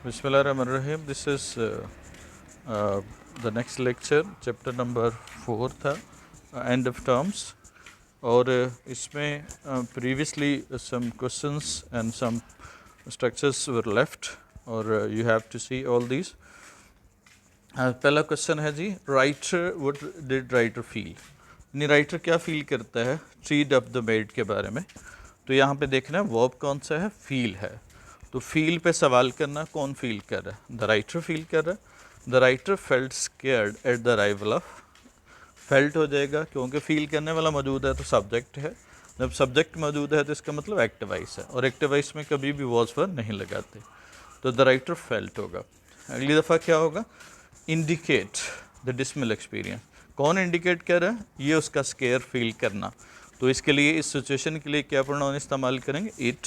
Bismillahirrahmanirrahim. This is the next lecture, chapter number 4 था end of terms. और इसमें previously some questions and some structures were left और you have to see all these. पहला question है जी, writer what did writer feel? यानी writer क्या feel करता है ट्रीड ऑफ द मेड के बारे में. तो यहाँ पे देखना है वर्ब कौन सा है, फील है. तो फील पे सवाल करना, कौन फील कर रहा है, द राइटर फील कर रहा है. The writer felt scared at the arrival of, felt हो जाएगा क्योंकि फील करने वाला मौजूद है तो सब्जेक्ट है. जब सब्जेक्ट मौजूद है तो इसका मतलब एक्टिव वॉइस है, और एक्टिव वॉइस में कभी भी वॉज पर नहीं लगाते, तो द राइटर फेल्ट होगा. अगली दफ़ा क्या होगा, इंडिकेट द डिसमिल एक्सपीरियंस. कौन इंडिकेट कर रहा है, ये उसका स्केयर फील करना. तो इसके लिए, इस सिचुएशन के लिए क्या प्रोनाउन इस्तेमाल करेंगे, इट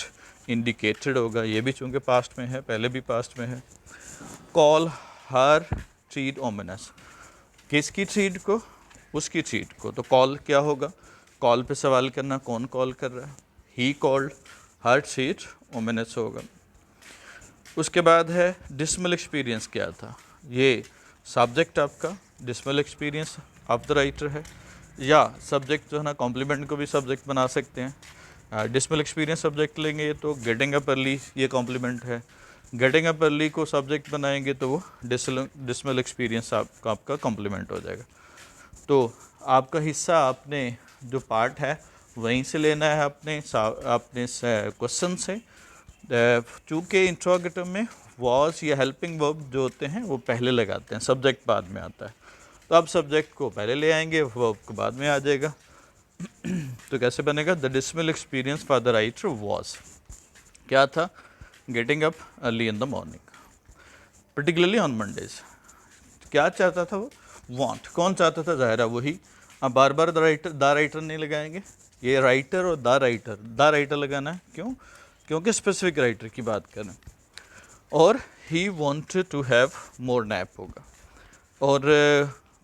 इंडिकेटेड होगा. ये भी चूँकि पास्ट में है, पहले भी पास्ट में है. कॉल हर ट्रीड ओमिनस, किसकी ट्रीड को, उसकी ट्रीड को. तो कॉल क्या होगा, कॉल पे सवाल करना, कौन कॉल कर रहा है, ही कॉल्ड हर ट्रीड ओमिनस होगा. उसके बाद है डिसमिल एक्सपीरियंस क्या था, ये सब्जेक्ट आपका decimal experience of the writer है, या सब्जेक्ट जो है ना, कॉम्प्लीमेंट को भी सब्जेक्ट बना सकते हैं. डिसमिल एक्सपीरियंस सब्जेक्ट लेंगे तो गेटिंग अप अर्ली ये कॉम्प्लीमेंट है. गेटिंग अप अर्ली को सब्जेक्ट बनाएंगे तो वो डिसमिल एक्सपीरियंस आपका कॉम्प्लीमेंट हो जाएगा. तो आपका हिस्सा आपने जो पार्ट है वहीं से लेना है, अपने क्वेश्चन से. चूँकि इंट्रोगेटिव में वॉज या हेल्पिंग वर्ब जो होते हैं वो पहले लगाते हैं, सब्जेक्ट बाद में आता है. तो आप सब्जेक्ट को पहले ले आएंगे, वर्ब को बाद में आ जाएगा. तो कैसे बनेगा, the decimal experience for the writer was क्या था, getting up early in the morning, particularly on Mondays. क्या चाहता था वो, वांट. कौन चाहता था, ज़ाहिर है वही. अब बार बार द राइटर नहीं लगाएंगे, ये राइटर और द राइटर लगाना है. क्यों, क्योंकि स्पेसिफिक राइटर की बात करें. और he wanted to have more nap होगा. और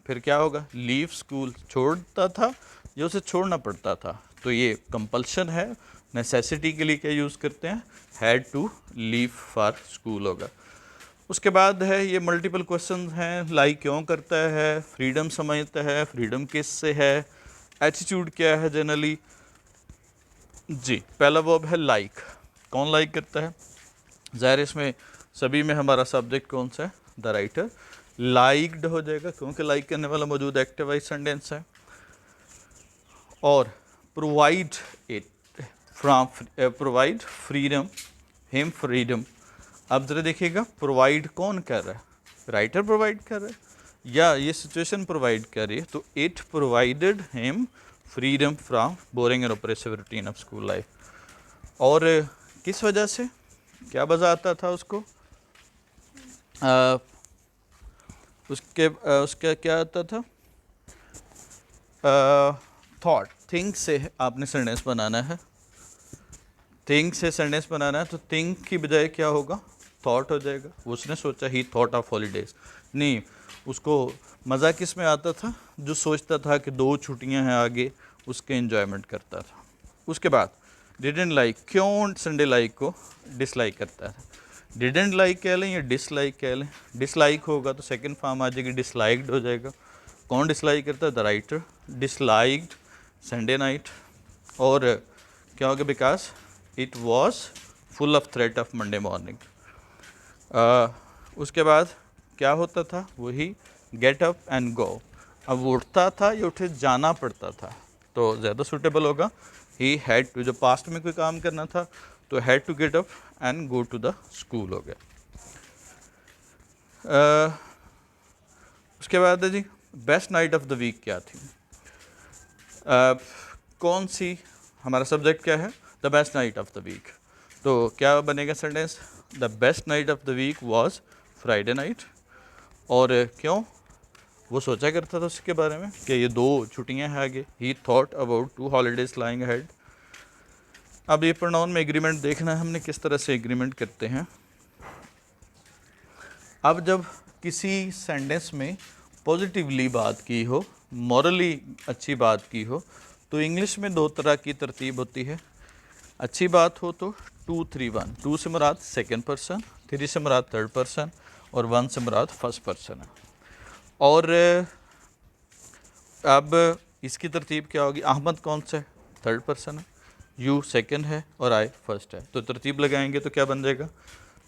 फिर क्या होगा, लीव स्कूल, छोड़ता था या उसे छोड़ना पड़ता था. तो ये कंपल्शन है, नेसेसिटी के लिए क्या यूज़ करते हैं, had to leave for school होगा. उसके बाद है ये मल्टीपल क्वेश्चन हैं, लाइक क्यों करता है, फ्रीडम समझता है, फ्रीडम किस से है, एटीट्यूड क्या है जनरली. जी, पहला वर्ब है लाइक. कौन लाइक करता है, ज़ाहिर इसमें सभी में हमारा सब्जेक्ट कौन सा है, द राइटर. लाइक्ड हो जाएगा क्योंकि लाइक करने वाला मौजूद एक्टिव वॉइस सेंटेंस है. और provide it from, provide freedom, him freedom. अब जरा देखिएगा, प्रोवाइड कौन कर रहा है, राइटर प्रोवाइड कर रहा है या ये सिचुएशन प्रोवाइड कर रही है. तो it provided him freedom from boring and oppressive routine of school life. और किस वजह से, क्या वजह आता था उसको, उसका क्या आता था, थॉट. थिंक से आपने सेंटेंस बनाना है, थिंक से सेंटेंस बनाना है. तो थिंक की बजाय क्या होगा, थॉट हो जाएगा. उसने सोचा, ही थॉट ऑफ हॉलीडेज. नहीं, उसको मज़ा किस में आता था, जो सोचता था कि 2 छुट्टियां हैं आगे, उसके एंजॉयमेंट करता था. उसके बाद डिडंट लाइक, क्यों संडे लाइक को डिसलाइक करता है. डिडंट लाइक कह लें या डिसलाइक कह लें. डिसलाइक होगा तो सेकंड फॉर्म आ जाएगी, डिसलाइक्ड हो जाएगा. कौन डिसलाइक करता है, the writer. Disliked Sunday night. और क्या होगा, because it was full of threat of Monday morning. उसके बाद क्या होता था, वही गेट अप एंड गो. अब उठता था या उठे जाना पड़ता था, तो ज़्यादा सूटेबल होगा ही हैड टू. जो पास्ट में कोई काम करना था तो had to get up and go to the school हो गया. उसके बाद है जी, best night of the week क्या थी. कौन सी, हमारा सब्जेक्ट क्या है, the best night of the week. तो क्या बनेगा sentence, the best night of the week was Friday night. और क्यों, वो सोचा करता था उसके बारे में कि ये 2 छुट्टियां हैं आगे. ही thought about 2 holidays lying ahead. अब ये प्रोनाउन में एग्रीमेंट देखना है हमने, किस तरह से एग्रीमेंट करते हैं. अब जब किसी सेंटेंस में पॉजिटिवली बात की हो, मॉरली अच्छी बात की हो, तो इंग्लिश में 2 तरह की तरतीब होती है. अच्छी बात हो तो 2 3 1, 2 से मुराद सेकंड पर्सन, 3 से मुराद थर्ड पर्सन और 1 से मुराद फर्स्ट पर्सन है। और अब इसकी तरतीब क्या होगी, अहमद कौन सा है, थर्ड पर्सन है, यू सेकंड है और आई फर्स्ट है। तो तरतीब लगाएंगे तो क्या बन जाएगा,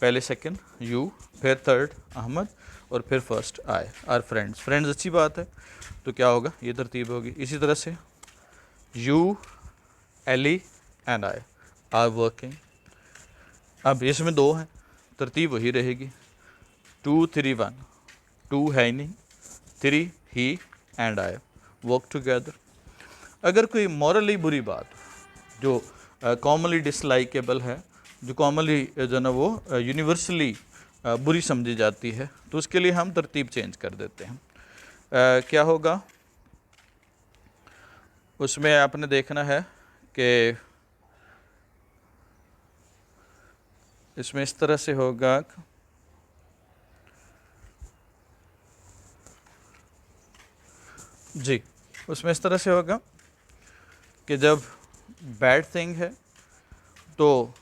पहले सेकंड यू, फिर थर्ड अहमद और फिर first I, are friends. Friends अच्छी बात है, तो क्या होगा, ये तरतीब होगी। इसी तरह से you, Ellie and I are working. अब इसमें 2 हैं, तरतीब वही रहेगी 2 3 1, 2 है नहीं, 3 ही एंड आई वर्क टुगेदर। अगर कोई मॉरली बुरी बात जो कॉमनली डिसलाइकेबल है, जो कॉमनली जो ना वो यूनिवर्सली बुरी समझी जाती है, तो उसके लिए हम तरतीब चेंज कर देते हैं। क्या होगा उसमें, आपने देखना है कि इसमें इस तरह से होगा जी, उसमें इस तरह से होगा कि जब बैड थिंग है तो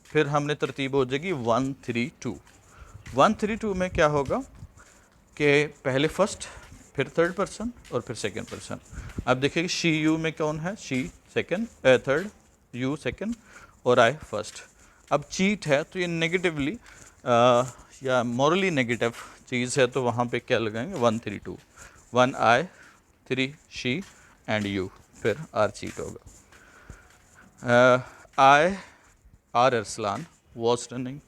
फिर हमने तरतीब हो जाएगी 1 3 2। 1 3 2 में क्या होगा कि पहले फर्स्ट, फिर थर्ड पर्सन और फिर सेकंड पर्सन। अब देखिए शी यू में कौन है, she second, third, you second और आई फर्स्ट। अब चीट है तो ये नेगेटिवली या मॉरली नेगेटिव चीज़ है, तो वहाँ पे क्या लगाएंगे 1 3 2, 1 आई, 3 शी एंड यू, फिर आर चीट होगा। I R Arsalan was running,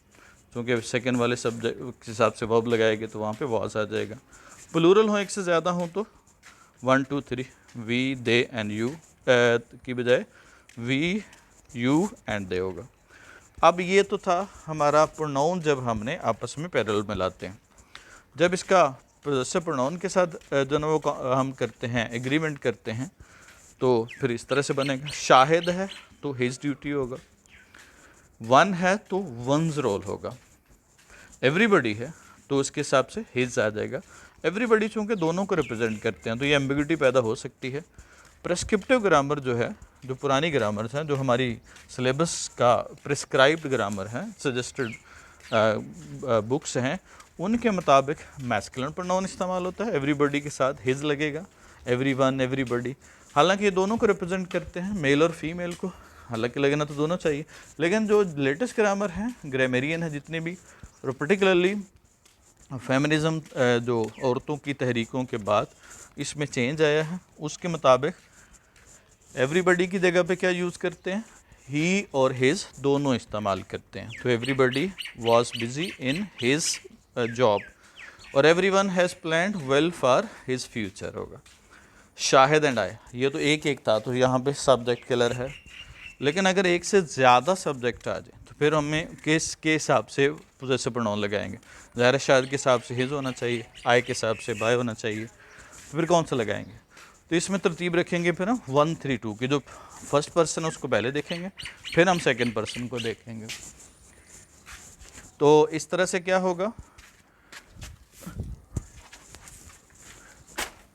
क्योंकि सेकंड वाले सब्जेक्ट के हिसाब से वर्ब लगाएंगे तो वहाँ पे वॉज आ जाएगा। प्लूरल हो, एक से ज़्यादा हो तो 1 2 3, वी दे एंड यू की बजाय वी यू एंड दे होगा। अब ये तो था हमारा प्रोनाउन जब हमने आपस में पैरेलल में लाते हैं। जब इसका पोजेसिव प्रोनाउन के साथ जो ना वो हम करते हैं, एग्रीमेंट करते हैं, तो फिर इस तरह से बनेगा। शाहिद है तो हिज ड्यूटी होगा, वन है तो वंस रोल होगा, एवरीबडी है तो उसके हिसाब से हिज आ जाएगा। एवरीबडी चूँकि दोनों को रिप्रेजेंट करते हैं तो ये एम्बिग्यूटी पैदा हो सकती है। प्रेस्क्रिप्टिव ग्रामर जो है, जो पुरानी ग्रामर हैं, जो हमारी सिलेबस का प्रिस्क्राइब्ड ग्रामर है, सजेस्टेड बुक्स हैं, उनके मुताबिक मैस्कुलिन प्रोनाउन इस्तेमाल होता है, एवरीबडी के साथ हिज लगेगा, एवरीवन, एवरीबडी। हालांकि ये दोनों को रिप्रेजेंट करते हैं, मेल और फीमेल को, हालांकि लगना तो दोनों चाहिए, लेकिन जो लेटेस्ट ग्रामर है, ग्रामेरियन है जितने भी, और पर्टिकुलरली फेमिनिज़म जो औरतों की तहरीकों के बाद इसमें चेंज आया है, उसके मुताबिक एवरीबडी की जगह पे क्या यूज़ करते हैं, ही और हिज दोनों इस्तेमाल करते हैं। तो everybody was busy in his job और everyone has planned well for his future होगा। शाहिद एंड आई, ये तो एक एक था तो यहाँ पे सब्जेक्ट किलर है, लेकिन अगर एक से ज़्यादा सब्जेक्ट आ जाए तो फिर हमें किस के हिसाब से पोजेसिव प्रोनाउन लगाएंगे। ज़ाहिर शाहिद के हिसाब से हिज होना चाहिए, आई के हिसाब से बाय होना चाहिए, तो फिर कौन सा लगाएंगे। तो इसमें तरतीब रखेंगे फिर हम 1 3 2 की, जो फर्स्ट पर्सन है उसको पहले देखेंगे, फिर हम सेकंड पर्सन को देखेंगे। तो इस तरह से क्या होगा,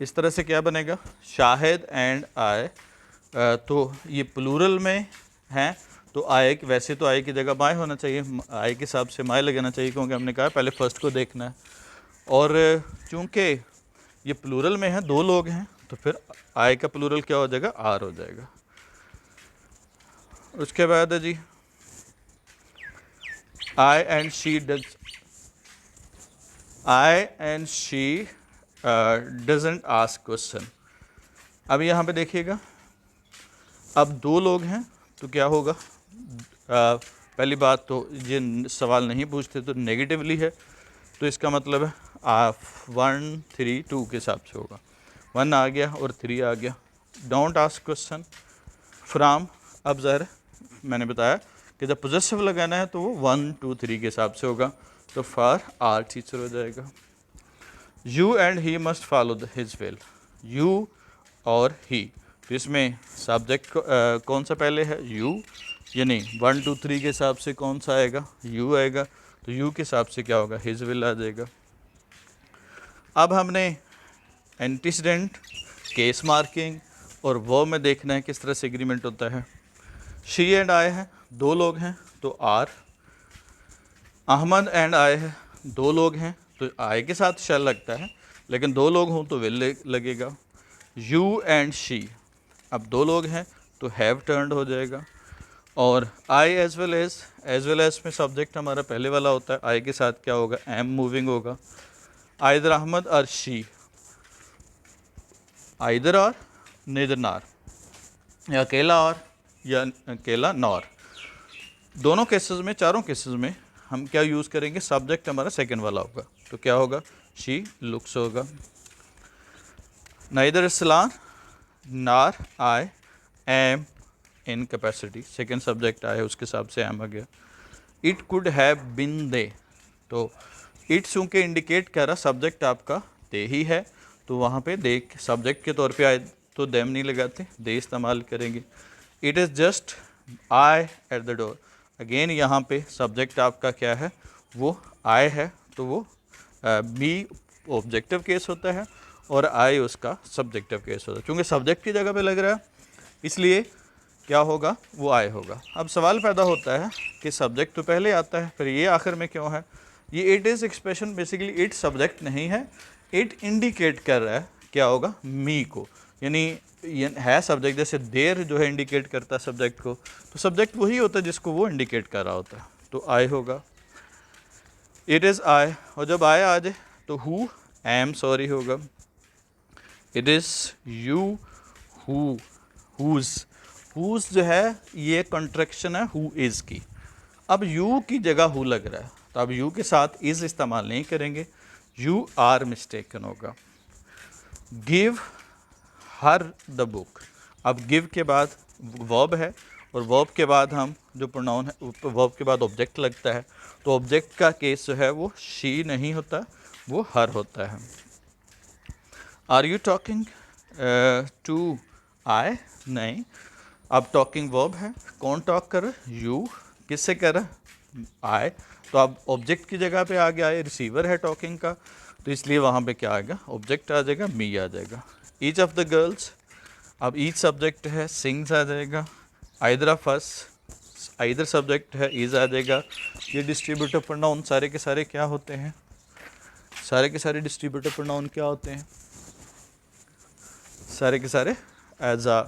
इस तरह से क्या बनेगा, शाहिद एंड आई, तो ये प्लूरल में हैं तो आई, वैसे तो आई की जगह माय होना चाहिए, आई के हिसाब से माय लगाना चाहिए, क्योंकि हमने कहा पहले फर्स्ट को देखना है। और चूँकि ये प्लूरल में है, 2 लोग हैं, तो फिर आई का प्लूरल क्या हो जाएगा, आर हो जाएगा। उसके बाद है जी I and she doesn't ask question. अब यहाँ पे देखिएगा, अब 2 लोग हैं तो क्या होगा, पहली बात तो ये सवाल नहीं पूछते तो नेगेटिवली है, तो इसका मतलब है 1 3 2 के हिसाब से होगा, 1 आ गया और 3 आ गया। डोंट आस्क क्वेश्चन फ्राम, अब ज़ाहिर मैंने बताया कि जब पोजेसिव लगाना है तो वो 1 2 3 के हिसाब से होगा, तो फॉर आर टीचर हो जाएगा। You and he must follow his will, you और ही, तो इसमें सब्जेक्ट कौन सा पहले है, यू, यानी 1 2 3 के हिसाब से कौन सा आएगा, यू आएगा, तो यू के हिसाब से क्या होगा, हिज विल आ जाएगा। अब हमने एंटीसीडेंट, केस मार्किंग और वो में देखना है किस तरह से एग्रीमेंट होता है। शी एंड आई है, 2 लोग हैं तो आर, अहमद एंड आई है, दो लोग हैं तो आई के साथ शैल लगता है, लेकिन दो लोग हों तो विल लगेगा। यू एंड शी, अब दो लोग हैं तो हैव टर्न्ड हो जाएगा। और आई एज वेल एज में सब्जेक्ट हमारा पहले वाला होता है, आई के साथ क्या होगा, एम मूविंग होगा। आइदर अहमद और शी, आइदर और नेदर नार, या अकेला और या अकेला नॉर। दोनों केसेस में, चारों केसेस में हम क्या यूज़ करेंगे, सब्जेक्ट हमारा सेकंड वाला होगा, तो क्या होगा, शी लुक्स होगा। नाइदर इस्लान नार I am in capacity, second subject आए उसके हिसाब से एम आ गया। इट कुड हैव बिन दे, तो इट चूँकि इंडिकेट कर रहा सब्जेक्ट आपका दे ही है, तो वहाँ पे दे सब्जेक्ट के तौर पे आए तो देम नहीं लगाते, दे इस्तेमाल करेंगे। It is just I at the door, again यहाँ पे सब्जेक्ट आपका क्या है, वो आई है, तो वो बी ऑब्जेक्टिव केस होता है और आई उसका सब्जेक्टिव केस होता है। चूँकि सब्जेक्ट की जगह पे लग रहा है इसलिए क्या होगा, वो आए होगा। अब सवाल पैदा होता है कि सब्जेक्ट तो पहले आता है, फिर ये आखिर में क्यों है। ये it is expression basically it subject नहीं है, इट इंडिकेट कर रहा है क्या होगा, मी को, यानी है सब्जेक्ट, जैसे देर जो है इंडिकेट करता है सब्जेक्ट को, तो सब्जेक्ट वही होता है जिसको वो इंडिकेट कर रहा होता है, तो आई होगा। इट इज़ आई, और जब आई आ जाए तो हु एम सॉरी होगा। It is you who who's, who's जो है ये कॉन्ट्रैक्शन है हु इज़ की। अब यू की जगह हु लग रहा है, तो अब यू के साथ इज़ इस्तेमाल नहीं करेंगे, यू आर मिस्टेकन होगा। गिव हर द बुक, अब गिव के बाद वर्ब है और वर्ब के बाद हम जो प्रोनाउन है, वर्ब के बाद ऑब्जेक्ट लगता है, तो ऑब्जेक्ट का केस जो है वो शी नहीं होता, वो हर होता है। आर यू टॉकिंग टू आई, नहीं, अब टॉकिंग वर्ब है, कौन टॉक कर रहा है, यू, किससे कर रहा है, आई, तो अब ऑब्जेक्ट की जगह पे आ गया है, रिसीवर है टॉकिंग का, तो इसलिए वहाँ पे क्या आएगा, ऑब्जेक्ट आ जाएगा, मी आ जाएगा। ईच ऑफ द गर्ल्स, अब ईच सब्जेक्ट है, सिंग्स आ जाएगा। Either of us, either subject है, इज आ जाएगा। ये डिस्ट्रीब्यूटिव प्रोनाउन सारे के सारे क्या होते हैं, सारे के सारे डिस्ट्रीब्यूटिव प्रोनाउन क्या होते हैं, सारे के सारे एज आ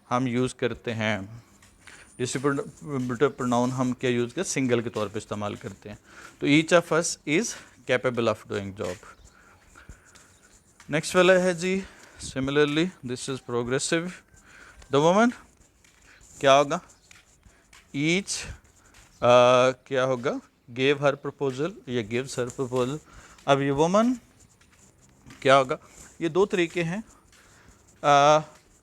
हम यूज़ करते हैं। डिस्ट्रीब्यूटिव प्रोनाउन हम क्या यूज़ करते हैं, सिंगल के तौर पे इस्तेमाल करते हैं। तो each of us is capable of doing job. Next वाला है जी, similarly this is progressive. The woman क्या होगा, ईच क्या होगा, गेव हर प्रपोजल या गिव्स हर प्रपोजल। अब ये वुमन क्या होगा, ये दो तरीके हैं,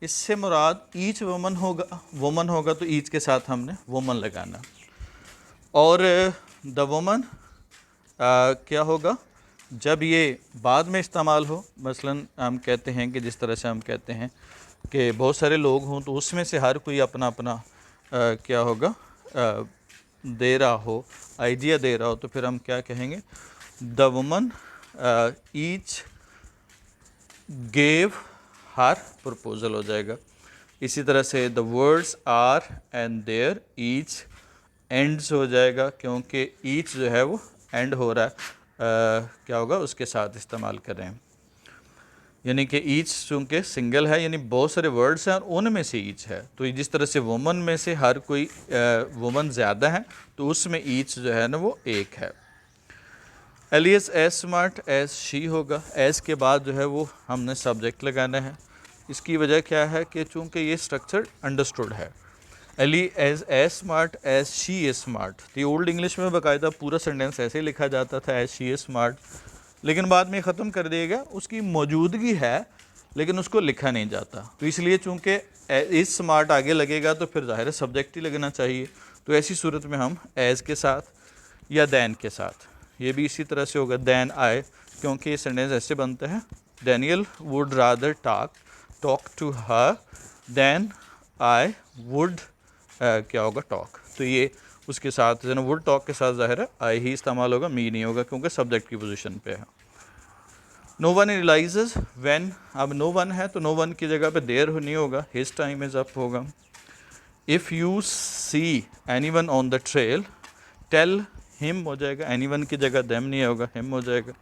इससे मुराद ईच वुमन होगा तो ईच के साथ हमने वुमन लगाना, और द वुमन क्या होगा, जब ये बाद में इस्तेमाल हो, मसलन हम कहते हैं कि जिस तरह से हम कहते हैं कि बहुत सारे लोग हों तो उसमें से हर कोई अपना अपना क्या होगा, दे रहा हो, आइडिया दे रहा हो, तो फिर हम क्या कहेंगे, the woman each gave her proposal हो जाएगा। इसी तरह से the words are and there each ends हो जाएगा, क्योंकि ईच जो है वो एंड हो रहा है, क्या होगा, उसके साथ इस्तेमाल कर रहे हैं, यानी कि ईच चूँकि सिंगल है, यानी बहुत सारे वर्ड्स हैं और उनमें से ईच है, तो जिस तरह से वुमन में से हर कोई वुमन ज़्यादा है, तो उसमें ईच जो है ना वो एक है। Ellie is as smart as she होगा, एज के बाद जो है वो हमने सब्जेक्ट लगाना है। इसकी वजह क्या है कि चूँकि ये स्ट्रक्चर अंडरस्टूड है, Ellie as smart as she is smart, तो ओल्ड इंग्लिश में बाकायदा पूरा सेंटेंस ऐसे लिखा जाता था, एज शी इज़ स्मार्ट, लेकिन बाद में ख़त्म कर दिया गया, उसकी मौजूदगी है लेकिन उसको लिखा नहीं जाता, तो इसलिए चूँकि इज़ स्मार्ट आगे लगेगा तो फिर ज़ाहिर है सब्जेक्ट ही लगना चाहिए, तो ऐसी सूरत में हम एज़ के साथ या दैन के साथ, ये भी इसी तरह से होगा, दैन आए, क्योंकि ये सेंटेंस ऐसे बनता है, Daniel would rather talk to her than I would क्या होगा, टॉक, तो ये उसके साथ जो वुड टॉक के साथ ज़ाहिर है आई ही इस्तेमाल होगा, मी नहीं होगा, क्योंकि सब्जेक्ट की पोजीशन पे है। नो वन रियलाइजेज व्हेन, अब नो वन है तो नो वन की जगह पे देयर नहीं होगा, हिज टाइम इज़ अप होगा। If you see anyone on the trail tell him हो जाएगा, एनीवन की जगह देम नहीं होगा, हिम हो जाएगा।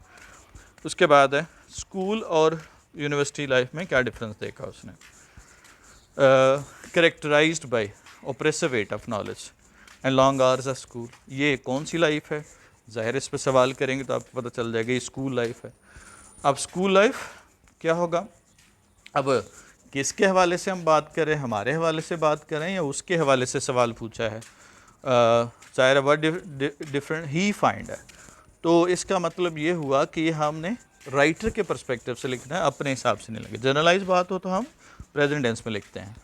उसके बाद है स्कूल और यूनिवर्सिटी लाइफ में क्या डिफरेंस देखा उसने। Characterized by oppressive weight of knowledge and long hours of school. ये कौन सी लाइफ है? ज़ाहिर इस पर सवाल करेंगे तो आपको पता चल जाएगा ये स्कूल लाइफ है। अब स्कूल लाइफ क्या होगा? अब किसके हवाले से हम बात करें, हमारे हवाले से बात करें या उसके हवाले से सवाल पूछा है? ज़ाहिर वर्ड डिफरेंट ही फाइंड है, तो इसका मतलब ये हुआ कि हमने राइटर के पर्सपेक्टिव से लिखना है, अपने हिसाब से नहीं लिखेंगे। जनरलाइज बात हो तो हम प्रेजेंट टेंस में लिखते हैं,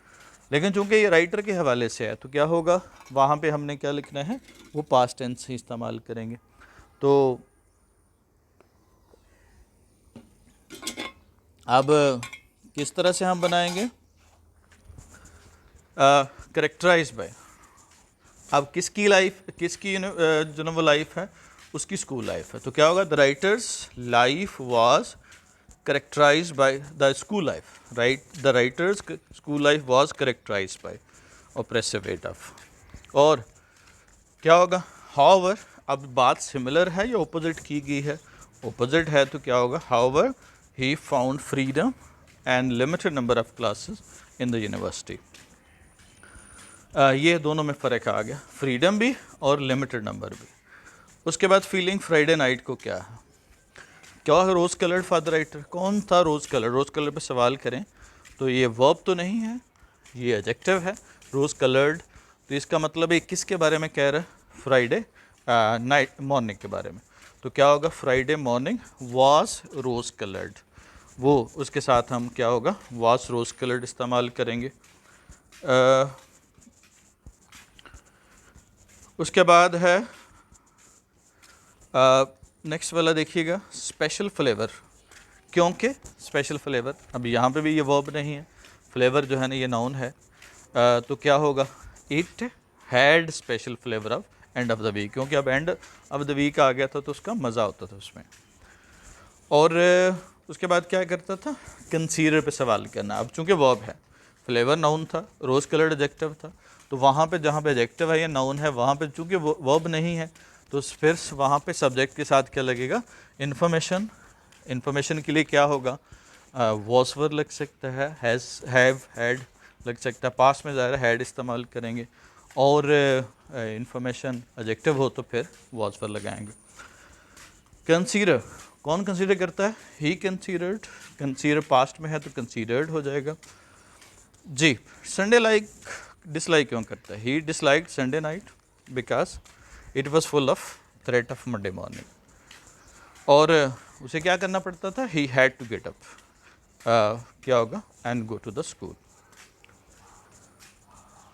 लेकिन चूंकि ये राइटर के हवाले से है तो क्या होगा, वहाँ पे हमने क्या लिखना है, वो पास्ट टेंस ही इस्तेमाल करेंगे। तो अब किस तरह से हम बनाएंगे? करेक्टराइज बाय, अब किसकी लाइफ, किसकी जो वो लाइफ है, उसकी स्कूल लाइफ है। तो क्या होगा? The writers life was characterized by the school life, right? The writer's school life was characterized by oppressive weight of। और क्या होगा? however, अब बात सिमिलर है या ऑपोजिट की गई है? ऑपोजिट है तो क्या होगा? however he found freedom and limited number of classes in the university। ये दोनों में फ़र्क आ गया, फ्रीडम भी और लिमिटेड नंबर भी। उसके बाद फीलिंग फ्राइडे नाइट को क्या है? क्या है? रोज़ कलर्ड फॉर द राइटर। कौन था रोज़ कलर? रोज़ कलर पे सवाल करें तो ये वर्ब तो नहीं है, ये एडजेक्टिव है, रोज़ कलर्ड। तो इसका मतलब ये किसके बारे में कह रहा है? फ्राइडे नाइट मॉर्निंग के बारे में। तो क्या होगा? Friday morning was rose coloured, वो उसके साथ हम क्या होगा? वाज रोज़ कलर्ड इस्तेमाल करेंगे। उसके बाद है नेक्स्ट वाला देखिएगा, स्पेशल फ्लेवर। क्योंकि स्पेशल फ्लेवर, अब यहाँ पे भी ये वर्ब नहीं है, फ्लेवर जो है ना ये नाउन है। तो क्या होगा? It had special flavour of end of the week, क्योंकि अब एंड ऑफ द वीक आ गया था तो उसका मज़ा होता था उसमें। और उसके बाद क्या करता था? कंसीडर पे सवाल करना। अब चूँकि वर्ब है, फ्लेवर नाउन था, रोज़ कलर्ड एडजेक्टिव था, तो वहाँ पे जहाँ पे एडजेक्टिव है या नाउन है, वहाँ पे चूँकि वर्ब नहीं है तो फिर वहाँ पे सब्जेक्ट के साथ क्या लगेगा? इन्फॉर्मेशन। इन्फॉर्मेशन के लिए क्या होगा? वॉज वर्ब लग सकता है, हैज़, हैव, हैड लग सकता है। पास में ज़्यादा हैड इस्तेमाल करेंगे, और इन्फॉर्मेशन एडजेक्टिव हो तो फिर वॉज वर्ब लगाएंगे। कंसीडर, कौन कंसीडर करता है? ही कंसीडर्ड। कंसीडर पास्ट में है तो कंसीडर्ड हो जाएगा जी। संडे लाइक डिसलाइक क्यों करता है? He dislike Sunday night because it was full of threat of Monday morning. और उसे क्या करना पड़ता था? He had to get up, क्या होगा? And go to the school.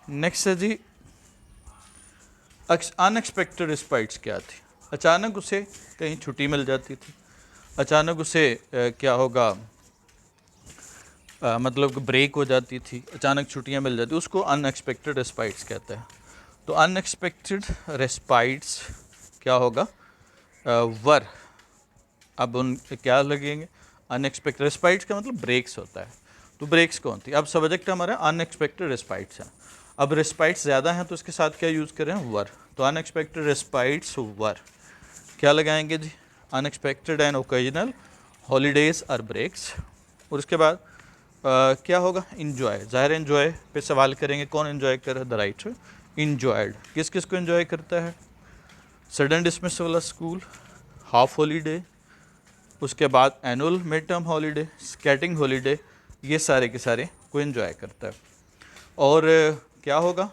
Next है जी, अनएक्सपेक्टेड रिस्पाइट्स क्या थी? अचानक उसे कहीं छुट्टी मिल जाती थी, अचानक उसे क्या होगा, मतलब ब्रेक हो जाती थी, अचानक छुट्टियां मिल जाती, उसको अनएक्सपेक्टेड रिस्पाइट्स कहते हैं। तो अनएक्सपेक्टेड रेस्पाइट्स क्या होगा? वर। अब उन क्या लगेंगे? अनएक्सपेक्टेड रेस्पाइट्स का मतलब ब्रेक्स होता है, तो ब्रेक्स कौन थी? अब सब्जेक्ट हमारा अनएक्सपेक्टेड रेस्पाइट्स है। अब रेस्पाइट्स ज़्यादा हैं तो इसके साथ क्या यूज़ करें? वर। तो अनएक्सपेक्टेड रेस्पाइट्स वर क्या लगाएंगे जी? अनएक्सपेक्टेड एंड ओकेजनल हॉलीडेज और ब्रेक्स। और उसके बाद क्या होगा? इन्जॉय। ज़ाहिर इन्जॉय पे सवाल करेंगे, कौन इन्जॉय कर रहा है? The writer enjoyed. किस किस को इन्जॉय करता है? सडन डिसमिस वाला स्कूल, हाफ हॉलीडे, उसके बाद annual mid term holiday, skating holiday, ये सारे के सारे को इन्जॉय करता है। और क्या होगा?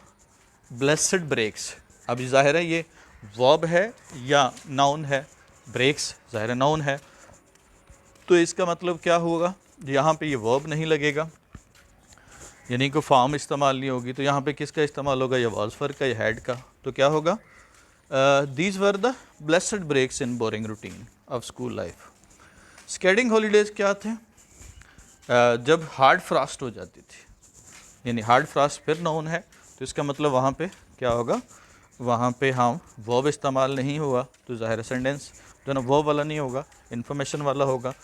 Blessed breaks. अब ज़ाहिर है ये वर्ब है या नाउन है? ब्रेक्स ज़ाहिर नाउन है, तो इसका मतलब क्या होगा? यहाँ पे ये वर्ब नहीं लगेगा, यानी कि फॉर्म इस्तेमाल नहीं होगी, तो यहाँ पे किसका इस्तेमाल होगा? या वॉज फॉर का या हैड का। तो क्या होगा? These were the blessed breaks in boring routine of school life. Skating holidays क्या थे? जब हार्ड फ्रॉस्ट हो जाती थी, यानी हार्ड फ्रॉस्ट फिर नाउन है, तो इसका मतलब वहाँ पे क्या होगा? वहाँ पे हम वर्ब इस्तेमाल नहीं हुआ, तो ज़ाहिर सेंटेंस जो ना वर्ब वाला नहीं होगा, इन्फॉर्मेशन वाला होगा।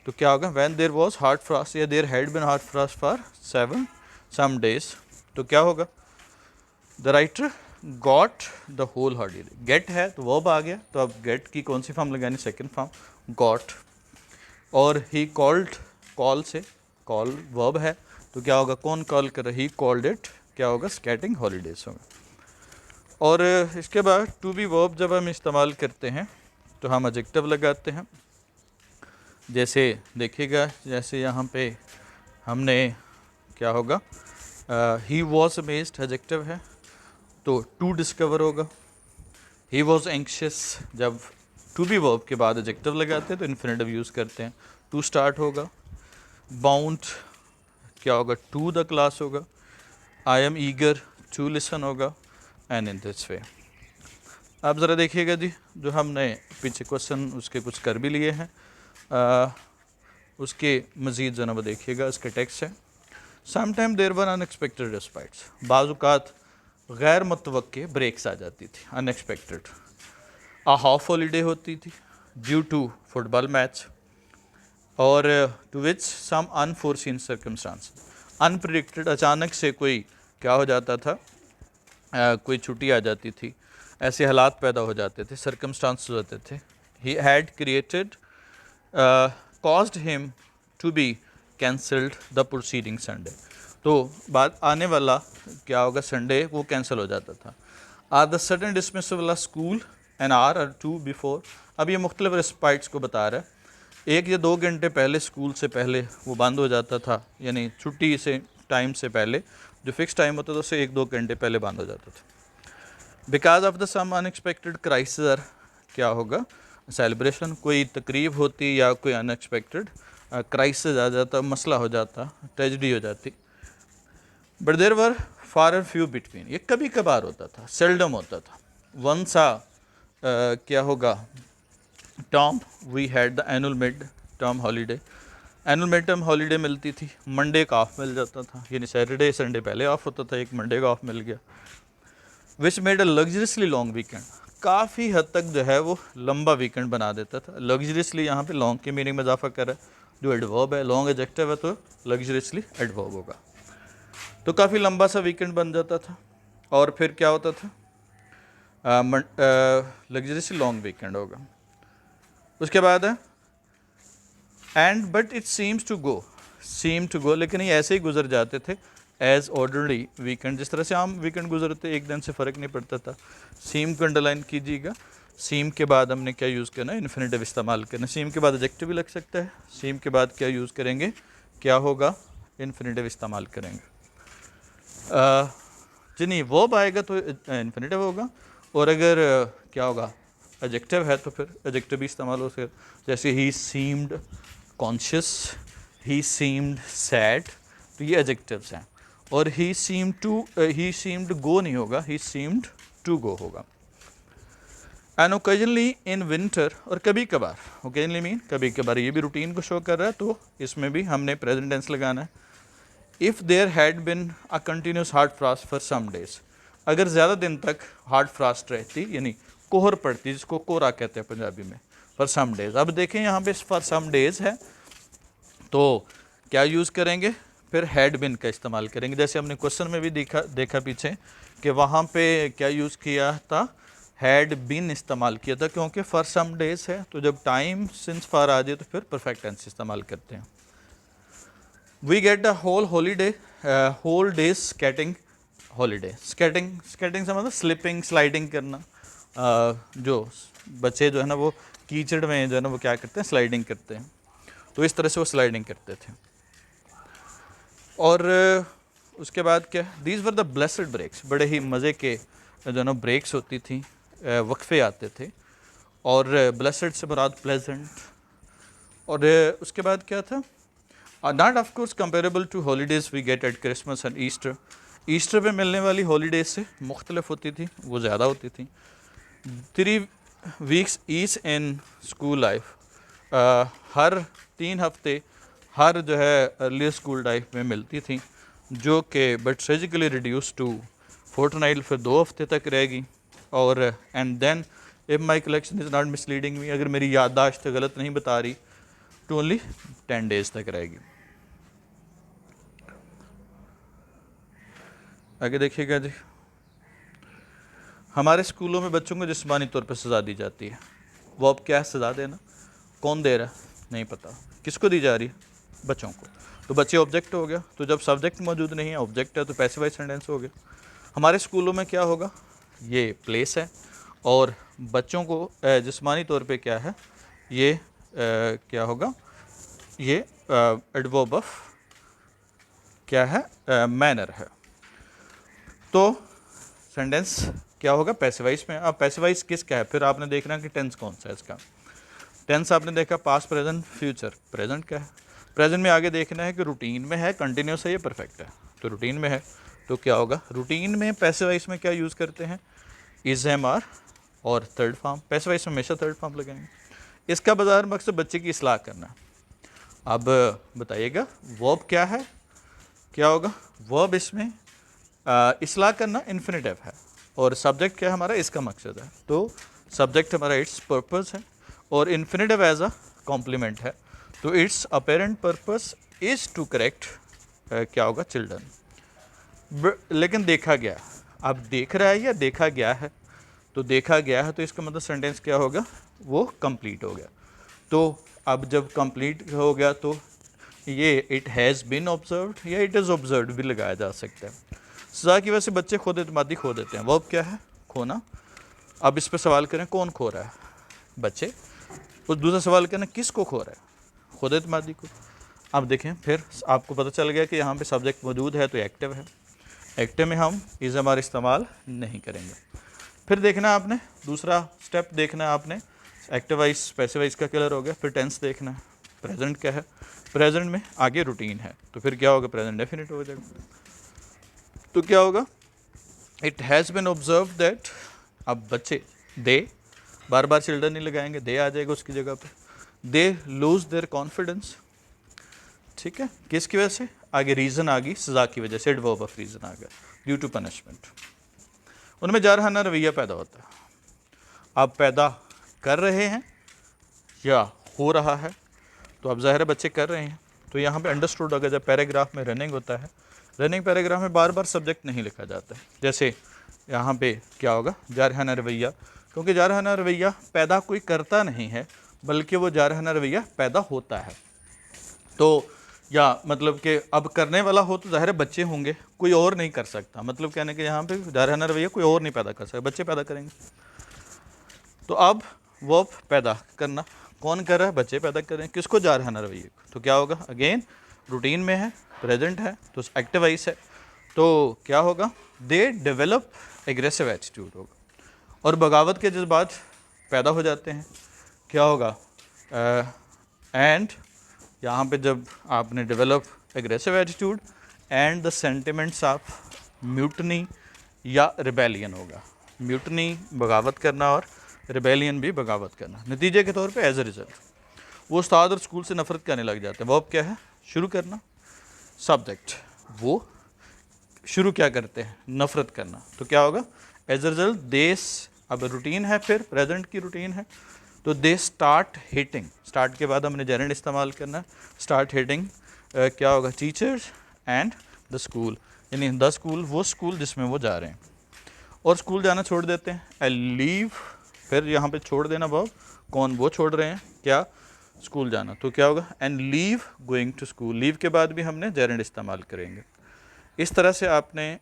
तो क्या होगा? When there was hard frost या there had been hard frost for 7 some days। तो क्या होगा? The writer got the whole holiday. Get है तो वर्ब आ गया, तो अब गेट की कौन सी फॉर्म लगानी, सेकंड फॉर्म गॉट। और ही कॉल्ड, कॉल से, कॉल वर्ब है तो क्या होगा, कौन कॉल कर रहा है, ही कॉल्ड इट, क्या होगा, स्केटिंग हॉलीडेज होगा। और इसके बाद टू बी वर्ब जब हम इस्तेमाल करते हैं तो हम एडजेक्टिव लगाते हैं। जैसे देखिएगा, जैसे यहाँ पे हमने क्या होगा, ही वॉज अमेज्ड एडजेक्टिव है तो टू डिस्कवर होगा। ही वॉज एंक्शियस, जब टू बी वर्ब के बाद एडजेक्टिव लगाते हैं तो इन्फिनेटिव यूज़ करते हैं, टू स्टार्ट होगा। बाउंड क्या होगा, टू द क्लास होगा। I am eager to listen होगा, एंड इन दिस वे। अब ज़रा देखिएगा जी, जो हमने पीछे क्वेश्चन उसके कुछ कर भी लिए हैं, उसके मज़ीद जनाब देखिएगा, इसका टेक्स्ट है। Sometime there were unexpected respites, बाज़ गैर मुतवक्के ब्रेक्स आ जाती थी, अनएक्सपेक्टेड। आ हाफ हॉलीडे होती थी ड्यू टू फुटबॉल मैच, और to which some unforeseen circumstance, unpredicted, अचानक से कोई क्या हो जाता था, कोई छुट्टी आ जाती थी, ऐसे हालात पैदा हो जाते थे, सर्कमस्टांस होते थे। He had created caused him to be cancelled the proceeding Sunday, तो बाद आने वाला क्या होगा संडे वो कैंसिल हो जाता था। आर द सडन डिसमिसल वाला स्कूल एन आवर और टू बिफोर, अब ये मुख्तलिफ रिस्पाइट्स को बता रहा है, 1 या 2 घंटे पहले स्कूल से पहले वो बंद हो जाता था, यानी छुट्टी से टाइम से पहले जो फिक्स टाइम होता था उससे 1-2 घंटे पहले बंद हो जाता था। Because of the some unexpected crisis, क्या होगा, सेलिब्रेशन, कोई तकरीब होती या कोई अनएक्सपेक्टेड क्राइसिस आ जाता, मसला हो जाता, ट्रेजिडी हो जाती। But there were far and few between, ये कभी कभार होता था, सेल्डम होता था। वंस क्या होगा, term we had the annual mid term holiday, annual mid term holiday मिलती थी, मंडे का ऑफ मिल जाता था, यानी सैटरडे संडे पहले ऑफ होता था, एक मंडे का ऑफ मिल गया। Which made a luxuriously long weekend, काफ़ी हद तक जो है वो लंबा वीकेंड बना देता था। लग्जरियसली यहाँ पे लॉन्ग की मीनिंग में इजाफा कर रहा है, जो एडवर्ब है, लॉन्ग एडजेक्टिव है तो लग्जरियसली एडवर्ब होगा। तो काफ़ी लंबा सा वीकेंड बन जाता था, और फिर क्या होता था, लग्जरियसली लॉन्ग वीकेंड होगा। उसके बाद है and but it seems to go, seem to go, लेकिन ये ऐसे ही गुजर जाते थे एज ऑर्डनरी वीकेंड, जिस तरह से आम वीकेंड गुजरते, एक दिन से फ़र्क नहीं पड़ता था। सीम को अंडरलाइन कीजिएगा, सीम के बाद हमने क्या यूज़ करना है, इन्फिनेटिव इस्तेमाल करना। सीम के बाद एडजेक्टिव भी लग सकता है, सीम के बाद क्या यूज़ करेंगे, क्या होगा, इन्फिनेटिव इस्तेमाल करेंगे। जी नहीं, वर्ब आएगा तो इन्फिनेटिव होगा, और अगर क्या होगा, एडजेक्टिव है तो फिर एडजेक्टिव भी इस्तेमाल हो सकता, जैसे ही सीम्ड कॉन्शियस, ही सीम्ड सैड, तो ये एडजेक्टिव्स हैं। और ही सीम्ड गो नहीं होगा, ही सीम्ड टू गो होगा। एंड ओकेजनली इन विंटर, और कभी कभार, ओकेजनली मीन कभी कभार, ये भी रूटीन को शो कर रहा है, तो इसमें भी हमने प्रेजेंट टेंस लगाना है। If there had been a continuous hard frost for some days, अगर ज़्यादा दिन तक हार्ड फ्रॉस्ट रहती, यानी कोहर पड़ती, जिसको कोहरा कहते हैं पंजाबी में, फॉर सम डेज। अब देखें यहाँ पे फॉर सम डेज है तो क्या यूज़ करेंगे, फिर हैड बिन का इस्तेमाल करेंगे। जैसे हमने क्वेश्चन में भी देखा पीछे कि वहाँ पे क्या यूज़ किया था, हैड बिन इस्तेमाल किया था, क्योंकि फॉर सम डेज है तो जब टाइम सिंस फॉर आ जाए तो फिर परफेक्ट टेंस इस्तेमाल करते हैं। We get a whole holiday, whole days skating holiday. Skating से मतलब स्लिपिंग, स्लाइडिंग करना, जो बच्चे जो है ना वो कीचड़ में जो है ना वो क्या करते हैं, स्लाइडिंग करते हैं, तो इस तरह से वो स्लाइडिंग करते थे। और उसके बाद क्या, these were the blessed breaks, बड़े ही मज़े के जो ना ब्रेक्स होती थी, वक्फे आते थे, और ब्लेसड से मुराद प्लेजेंट। और उसके बाद क्या था, not of course comparable to holidays we get at Christmas and Easter, Easter पे मिलने वाली हॉलीडेज से मुख्तलिफ होती थी, वो ज़्यादा होती थी। 3 weeks each in school life, हर 3 हफ्ते हर जो है अर्ली स्कूल लाइफ में मिलती थी, जो कि but surgically reduce to fortnight, फिर 2 हफ्ते तक रहेगी। और and then if my collection is not misleading me, अगर मेरी याददाश्त गलत नहीं बता रही, टू ओनली 10 डेज तक रहेगी। आगे देखिएगा जी, हमारे स्कूलों में बच्चों को जिस्मानी तौर पर सज़ा दी जाती है, वो अब क्या है सज़ा देना, कौन दे रहा है नहीं पता, किसको दी जा रही है, बच्चों को। तो बच्चे ऑब्जेक्ट हो गया, तो जब सब्जेक्ट मौजूद नहीं है ऑब्जेक्ट है तो पैसिवाइज सेंटेंस हो गया। हमारे स्कूलों में क्या होगा, ये प्लेस है और बच्चों को जिस्मानी तौर पे क्या है, ये क्या होगा, ये एडवर्ब ऑफ क्या है, मैनर है। तो सेंटेंस क्या होगा पैसिवाइज में। अब पैसिवाइज किसका है, फिर आपने देखना कि टेंस कौन सा है इसका। टेंस आपने देखा पास्ट प्रेजेंट फ्यूचर, प्रेजेंट क्या है, प्रेजेंट में आगे देखना है कि रूटीन में है, कंटिन्यूस है या परफेक्ट है। तो रूटीन में है तो क्या होगा, रूटीन में पैसिवाइज में क्या यूज़ करते हैं, इज एम आर और थर्ड फॉर्म। पैसिवाइज में हमेशा थर्ड फॉर्म लगाएंगे। इसका बाजार मकसद बच्चे की इस्लाह करना। अब बताइएगा वर्ब क्या है, क्या होगा, वर्ब इसमें इस्लाह करना इन्फिनिटिव है और सब्जेक्ट क्या है हमारा, इसका मकसद है। तो सब्जेक्ट हमारा इट्स पर्पस है और इन्फिनिटिव एज अ कॉम्प्लीमेंट है। तो its apparent purpose is to correct क्या होगा, चिल्ड्रन। लेकिन देखा गया, अब देख रहा है या देखा गया है, तो देखा गया है तो इसका मतलब सेंटेंस क्या होगा, वो कंप्लीट हो गया। तो अब जब कंप्लीट हो गया तो ये इट हैज़ बीन ऑब्जर्व्ड या इट इज़ ऑब्जर्व्ड भी लगाया जा सकता है। सज़ा की वजह से बच्चे खुद एतमादी खो देते हैं, वो अब क्या है, खोना। अब इस पर सवाल करें कौन खो रहा है, बच्चे। और दूसरा सवाल करें किसको खो रहा है, खुद एतमादी को। अब देखें फिर आपको पता चल गया कि यहाँ पे सब्जेक्ट मौजूद है तो एक्टिव है, एक्टिव में हम इज़ हमारा इस्तेमाल नहीं करेंगे। फिर देखना आपने दूसरा स्टेप देखना है आपने, एक्टिवाइज पैसिवाइज का क्लियर हो गया। फिर टेंस देखना है, प्रेजेंट क्या है, प्रेजेंट में आगे रूटीन है तो फिर क्या होगा, प्रेजेंट डेफिनेट हो जाएगा। तो क्या होगा, it has been observe that. अब बच्चे दे, बार बार चिल्ड्रन नहीं लगाएंगे, दे आ जाएगा उसकी जगह पे। दे लूज देयर कॉन्फिडेंस, ठीक है, किसकी वजह से, आगे रीज़न आ गई सज़ा की वजह से, एडवर्ब ऑफ रीज़न आ गया, ड्यू टू पनिशमेंट। उनमें जारहाना रवैया पैदा होता है। आप पैदा कर रहे हैं या हो रहा है, तो अब ज़ाहिर है बच्चे कर रहे हैं। तो यहाँ पे अंडरस्टूड अगर जब पैराग्राफ में रनिंग होता है, रनिंग पैराग्राफ में बार बार सब्जेक्ट नहीं लिखा जाता है। जैसे यहाँ पे क्या होगा, जारहाना रवैया, क्योंकि जारहाना रवैया पैदा कोई करता नहीं है बल्कि वो जारहाना रवैया पैदा होता है। तो या मतलब कि अब करने वाला हो तो ज़ाहिर है बच्चे होंगे, कोई और नहीं कर सकता। मतलब कहने के यहाँ पे जारहाना रवैया कोई और नहीं पैदा कर सकता, बच्चे पैदा करेंगे। तो अब वर्ब पैदा करना कौन कर रहा है, बच्चे पैदा कर रहे हैं, किसको, जारहाना रवैये। तो क्या होगा, अगेन रूटीन में है, प्रेजेंट है तो एक्टिवाइज है, तो क्या होगा, दे डेवलप एग्रेसिव एटीट्यूड होगा। और बगावत के जज्बात पैदा हो जाते हैं, क्या होगा, एंड यहाँ पे जब आपने develop aggressive attitude and the sentiments of mutiny या रिबेलियन होगा। म्यूटनी बगावत करना और रिबेलियन भी बगावत करना। नतीजे के तौर पे एज ए रिजल्ट वो उस्ताद और स्कूल से नफरत करने लग जाते हैं। वो अब क्या है, शुरू करना, सब्जेक्ट, वो शुरू क्या करते हैं, नफरत करना। तो क्या होगा, एज ए रिजल्ट देश, अब रूटीन है, फिर प्रेजेंट की रूटीन है, तो दे स्टार्ट हेटिंग। स्टार्ट के बाद हमने जेरेंड इस्तेमाल करना है, स्टार्ट हेटिंग क्या होगा, टीचर्स एंड द स्कूल, यानी द स्कूल वो स्कूल जिसमें वो जा रहे हैं, और स्कूल जाना छोड़ देते हैं। आई लीव, फिर यहाँ पे छोड़ देना वर्ब, कौन, वो छोड़ रहे हैं, क्या, स्कूल जाना। तो क्या होगा, and leave going to school, leave के बाद भी हमने जेरेंड इस्तेमाल करेंगे। इस तरह से आपने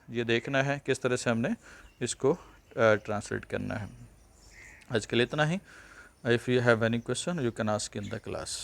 ये देखना है किस तरह से हमने इसको ट्रांसलेट करना है। आज के लिए इतना ही। If you have any question you can ask in the class.